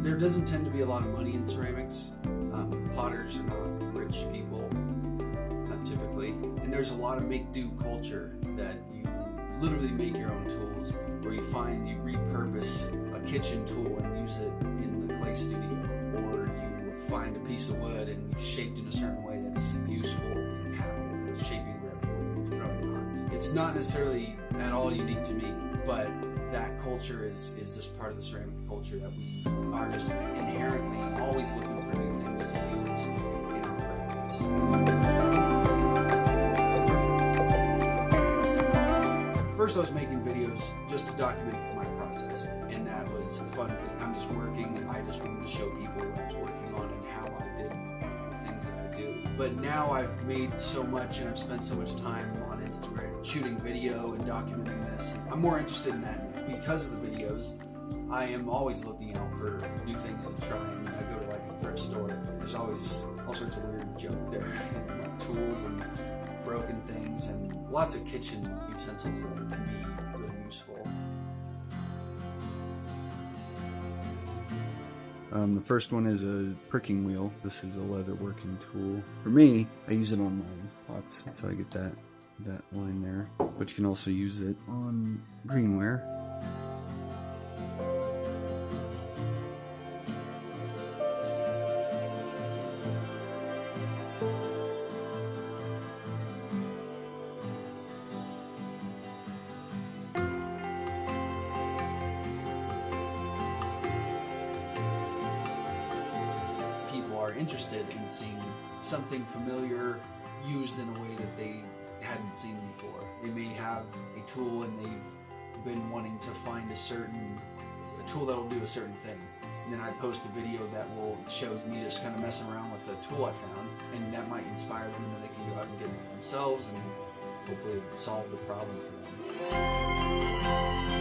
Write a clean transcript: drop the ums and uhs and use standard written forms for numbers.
There doesn't tend to be a lot of money in ceramics. Potters are not rich people, not typically. And there's a lot of make-do culture that you literally make your own tools, where you repurpose a kitchen tool and use it in the clay studio, or you find a piece of wood and shaped in a certain way that's useful as a paddle or a shaping grip for throwing pots. It's not necessarily at all unique to me, but that culture is just part of the ceramic culture, that we are just inherently always looking for new things to use in our practice. First I was making videos just to document my process, and that was fun because I'm just working and I just wanted to show people what I was working on and how I did the things that I do. But now I've made so much and I've spent so much time on Instagram shooting video and documenting this. I'm more interested in that now. Because of the videos, I am always looking out for new things to try. And I go to like a thrift store. There's always all sorts of weird junk there, and like tools and broken things and lots of kitchen utensils that can be really useful. The first one is a pricking wheel. This is a leather working tool. For me, I use it on my pots, so I get that line there. But you can also use it on greenware. Are interested in seeing something familiar used in a way that they hadn't seen before. They may have a tool and they've been wanting to find a tool that will do a certain thing, and then I post a video that will show me just kind of messing around with a tool I found, and that might inspire them, and they can go out and get it themselves and hopefully solve the problem for them.